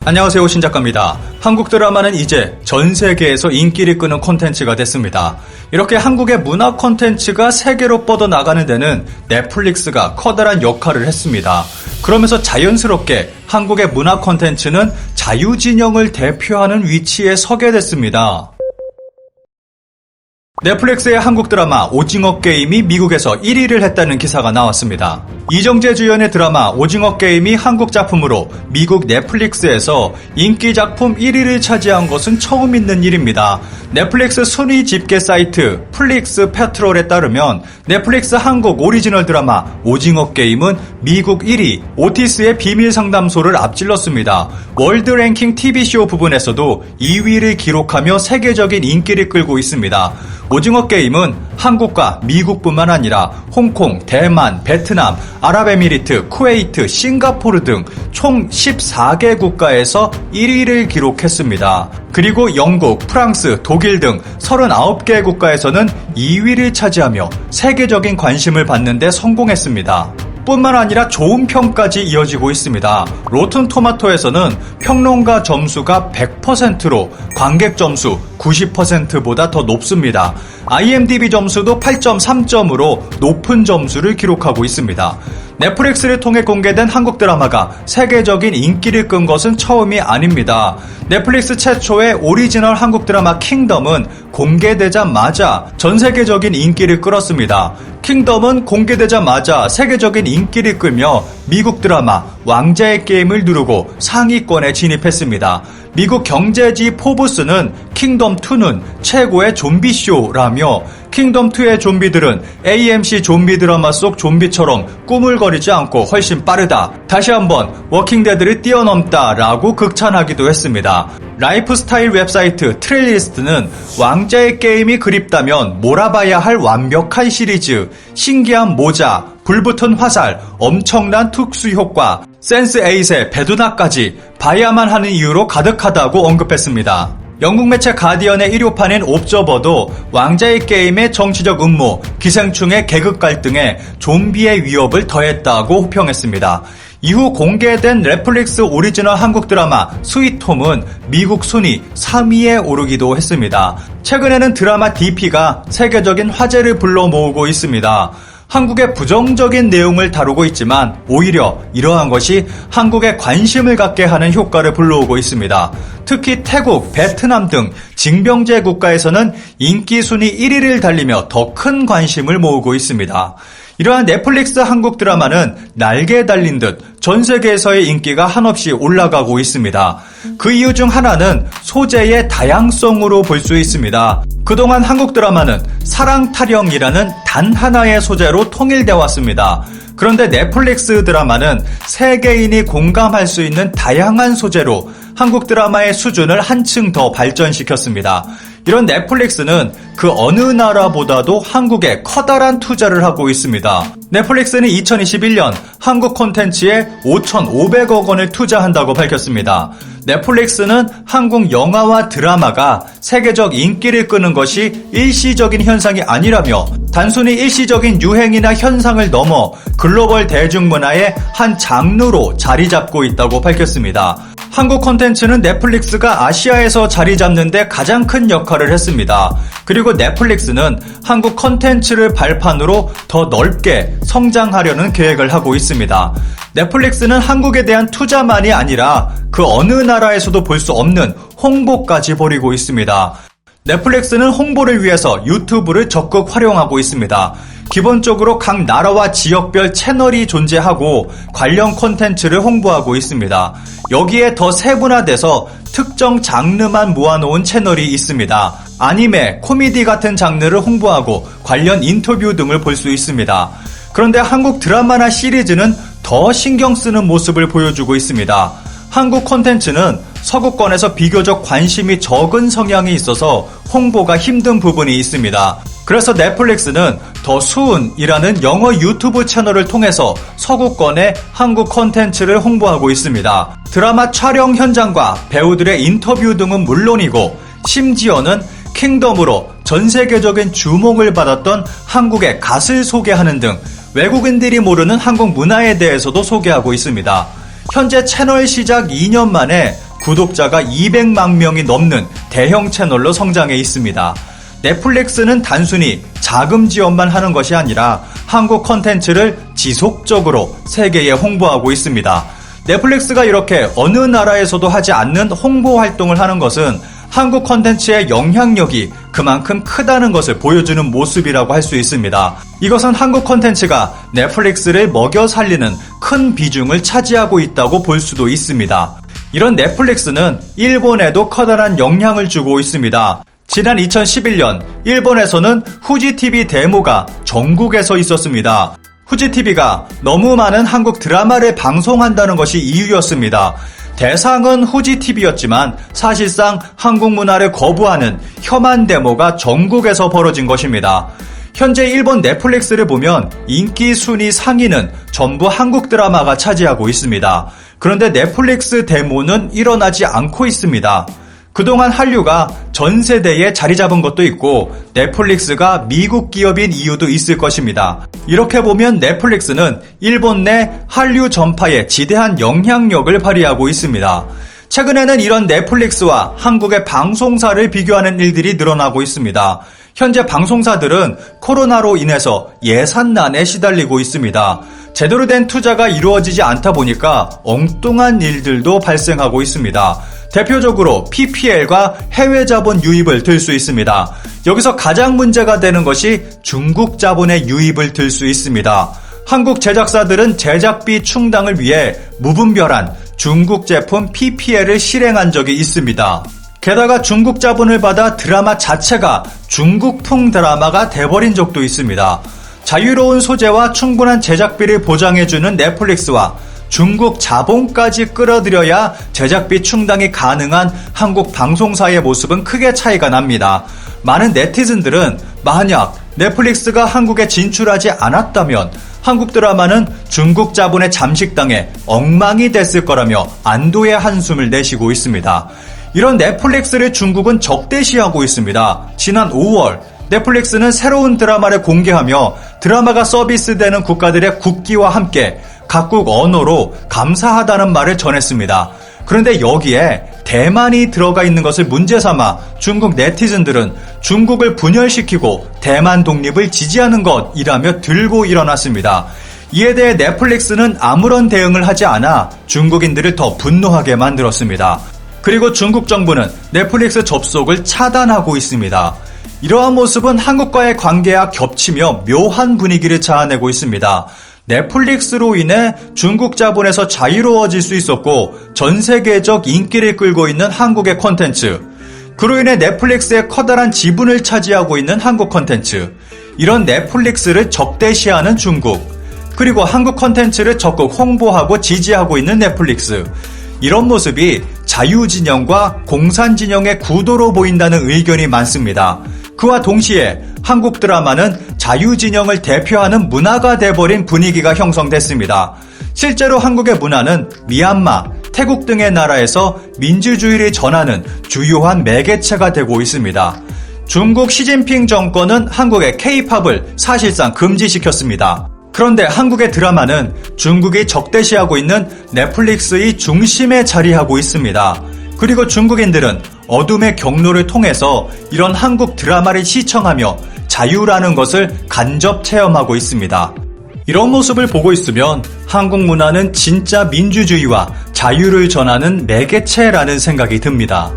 안녕하세요, 신작가입니다. 한국 드라마는 이제 전 세계에서 인기를 끄는 콘텐츠가 됐습니다. 이렇게 한국의 문화 콘텐츠가 세계로 뻗어나가는 데는 넷플릭스가 커다란 역할을 했습니다. 그러면서 자연스럽게 한국의 문화 콘텐츠는 자유진영을 대표하는 위치에 서게 됐습니다. 넷플릭스의 한국 드라마 오징어 게임이 미국에서 1위를 했다는 기사가 나왔습니다. 이정재 주연의 드라마 오징어 게임이 한국 작품으로 미국 넷플릭스에서 인기 작품 1위를 차지한 것은 처음 있는 일입니다. 넷플릭스 순위 집계 사이트 플릭스 페트롤에 따르면 넷플릭스 한국 오리지널 드라마 오징어 게임은 미국 1위 오티스의 비밀 상담소를 앞질렀습니다. 월드 랭킹 TV쇼 부분에서도 2위를 기록하며 세계적인 인기를 끌고 있습니다. 오징어 게임은 한국과 미국뿐만 아니라 홍콩, 대만, 베트남, 아랍에미리트, 쿠웨이트, 싱가포르 등 총 14개 국가에서 1위를 기록했습니다. 그리고 영국, 프랑스, 독일 등 39개 국가에서는 2위를 차지하며 세계적인 관심을 받는 데 성공했습니다. 뿐만 아니라 좋은 평까지 이어지고 있습니다. 로튼 토마토에서는 평론가 점수가 100%로 관객 점수 90%보다 더 높습니다. IMDb 점수도 8.3점으로 높은 점수를 기록하고 있습니다. 넷플릭스를 통해 공개된 한국 드라마가 세계적인 인기를 끈 것은 처음이 아닙니다. 넷플릭스 최초의 오리지널 한국 드라마 킹덤은 공개되자마자 전 세계적인 인기를 끌었습니다. 킹덤은 공개되자마자 세계적인 인기를 끌며 미국 드라마 왕자의 게임을 누르고 상위권에 진입했습니다. 미국 경제지 포브스는 킹덤2는 최고의 좀비쇼라며 킹덤2의 좀비들은 AMC 좀비 드라마 속 좀비처럼 꾸물거리지 않고 훨씬 빠르다. 다시 한번 워킹데드를 뛰어넘다 라고 극찬하기도 했습니다. 라이프스타일 웹사이트 트레일리스트는 왕자의 게임이 그립다면 몰아봐야 할 완벽한 시리즈, 신기한 모자, 불붙은 화살, 엄청난 특수효과, 센스8의 배두나까지 봐야만 하는 이유로 가득하다고 언급했습니다. 영국 매체 가디언의 1호판인 옵저버도 왕자의 게임의 정치적 음모, 기생충의 계급 갈등에 좀비의 위협을 더했다고 호평했습니다. 이후 공개된 넷플릭스 오리지널 한국 드라마 스윗홈은 미국 순위 3위에 오르기도 했습니다. 최근에는 드라마 DP가 세계적인 화제를 불러 모으고 있습니다. 한국의 부정적인 내용을 다루고 있지만 오히려 이러한 것이 한국에 관심을 갖게 하는 효과를 불러오고 있습니다. 특히 태국, 베트남 등 징병제 국가에서는 인기 순위 1위를 달리며 더 큰 관심을 모으고 있습니다. 이러한 넷플릭스 한국 드라마는 날개에 달린 듯 전 세계에서의 인기가 한없이 올라가고 있습니다. 그 이유 중 하나는 소재의 다양성으로 볼 수 있습니다. 그동안 한국 드라마는 사랑 타령이라는 단 하나의 소재로 통일되어 왔습니다. 그런데 넷플릭스 드라마는 세계인이 공감할 수 있는 다양한 소재로 한국 드라마의 수준을 한층 더 발전시켰습니다. 이런 넷플릭스는 그 어느 나라보다도 한국에 커다란 투자를 하고 있습니다. 넷플릭스는 2021년 한국 콘텐츠에 5,500억 원을 투자한다고 밝혔습니다. 넷플릭스는 한국 영화와 드라마가 세계적 인기를 끄는 것이 일시적인 현상이 아니라며 단순히 일시적인 유행이나 현상을 넘어 글로벌 대중문화의 한 장르로 자리 잡고 있다고 밝혔습니다. 한국 콘텐츠는 넷플릭스가 아시아에서 자리 잡는 데 가장 큰 역할을 했습니다. 그리고 넷플릭스는 한국 콘텐츠를 발판으로 더 넓게 성장하려는 계획을 하고 있습니다. 넷플릭스는 한국에 대한 투자만이 아니라 그 어느 나라에서도 볼 수 없는 홍보까지 벌이고 있습니다. 넷플릭스는 홍보를 위해서 유튜브를 적극 활용하고 있습니다. 기본적으로 각 나라와 지역별 채널이 존재하고 관련 콘텐츠를 홍보하고 있습니다. 여기에 더 세분화돼서 특정 장르만 모아놓은 채널이 있습니다. 아니메, 코미디 같은 장르를 홍보하고 관련 인터뷰 등을 볼 수 있습니다. 그런데 한국 드라마나 시리즈는 더 신경 쓰는 모습을 보여주고 있습니다. 한국 콘텐츠는 서구권에서 비교적 관심이 적은 성향이 있어서 홍보가 힘든 부분이 있습니다. 그래서 넷플릭스는 더 수은이라는 영어 유튜브 채널을 통해서 서구권의 한국 콘텐츠를 홍보하고 있습니다. 드라마 촬영 현장과 배우들의 인터뷰 등은 물론이고 심지어는 킹덤으로 전 세계적인 주목을 받았던 한국의 갓을 소개하는 등 외국인들이 모르는 한국 문화에 대해서도 소개하고 있습니다. 현재 채널 시작 2년 만에 구독자가 200만 명이 넘는 대형 채널로 성장해 있습니다. 넷플릭스는 단순히 자금 지원만 하는 것이 아니라 한국 콘텐츠를 지속적으로 세계에 홍보하고 있습니다. 넷플릭스가 이렇게 어느 나라에서도 하지 않는 홍보 활동을 하는 것은 한국 콘텐츠의 영향력이 그만큼 크다는 것을 보여주는 모습이라고 할 수 있습니다. 이것은 한국 콘텐츠가 넷플릭스를 먹여 살리는 큰 비중을 차지하고 있다고 볼 수도 있습니다. 이런 넷플릭스는 일본에도 커다란 영향을 주고 있습니다. 지난 2011년 일본에서는 후지TV 데모가 전국에서 있었습니다. 후지TV가 너무 많은 한국 드라마를 방송한다는 것이 이유였습니다. 대상은 후지TV였지만 사실상 한국 문화를 거부하는 혐한 데모가 전국에서 벌어진 것입니다. 현재 일본 넷플릭스를 보면 인기 순위 상위는 전부 한국 드라마가 차지하고 있습니다. 그런데 넷플릭스 데모는 일어나지 않고 있습니다. 그동안 한류가 전 세대에 자리 잡은 것도 있고 넷플릭스가 미국 기업인 이유도 있을 것입니다. 이렇게 보면 넷플릭스는 일본 내 한류 전파에 지대한 영향력을 발휘하고 있습니다. 최근에는 이런 넷플릭스와 한국의 방송사를 비교하는 일들이 늘어나고 있습니다. 현재 방송사들은 코로나로 인해서 예산난에 시달리고 있습니다. 제대로 된 투자가 이루어지지 않다 보니까 엉뚱한 일들도 발생하고 있습니다. 대표적으로 PPL과 해외 자본 유입을 들 수 있습니다. 여기서 가장 문제가 되는 것이 중국 자본의 유입을 들 수 있습니다. 한국 제작사들은 제작비 충당을 위해 무분별한 중국 제품 PPL을 실행한 적이 있습니다. 게다가 중국 자본을 받아 드라마 자체가 중국풍 드라마가 돼버린 적도 있습니다. 자유로운 소재와 충분한 제작비를 보장해주는 넷플릭스와 중국 자본까지 끌어들여야 제작비 충당이 가능한 한국 방송사의 모습은 크게 차이가 납니다. 많은 네티즌들은 만약 넷플릭스가 한국에 진출하지 않았다면 한국 드라마는 중국 자본에 잠식당해 엉망이 됐을 거라며 안도의 한숨을 내쉬고 있습니다. 이런 넷플릭스를 중국은 적대시하고 있습니다. 지난 5월 넷플릭스는 새로운 드라마를 공개하며 드라마가 서비스되는 국가들의 국기와 함께 각국 언어로 감사하다는 말을 전했습니다. 그런데 여기에 대만이 들어가 있는 것을 문제 삼아 중국 네티즌들은 중국을 분열시키고 대만 독립을 지지하는 것이라며 들고 일어났습니다. 이에 대해 넷플릭스는 아무런 대응을 하지 않아 중국인들을 더 분노하게 만들었습니다. 그리고 중국 정부는 넷플릭스 접속을 차단하고 있습니다. 이러한 모습은 한국과의 관계와 겹치며 묘한 분위기를 자아내고 있습니다. 넷플릭스로 인해 중국 자본에서 자유로워질 수 있었고 전 세계적 인기를 끌고 있는 한국의 콘텐츠, 그로 인해 넷플릭스의 커다란 지분을 차지하고 있는 한국 콘텐츠, 이런 넷플릭스를 적대시하는 중국, 그리고 한국 콘텐츠를 적극 홍보하고 지지하고 있는 넷플릭스, 이런 모습이 자유진영과 공산진영의 구도로 보인다는 의견이 많습니다. 그와 동시에 한국 드라마는 자유진영을 대표하는 문화가 돼버린 분위기가 형성됐습니다. 실제로 한국의 문화는 미얀마, 태국 등의 나라에서 민주주의를 전하는 주요한 매개체가 되고 있습니다. 중국 시진핑 정권은 한국의 K-팝을 사실상 금지시켰습니다. 그런데 한국의 드라마는 중국이 적대시하고 있는 넷플릭스의 중심에 자리하고 있습니다. 그리고 중국인들은 어둠의 경로를 통해서 이런 한국 드라마를 시청하며 자유라는 것을 간접 체험하고 있습니다. 이런 모습을 보고 있으면 한국 문화는 진짜 민주주의와 자유를 전하는 매개체라는 생각이 듭니다.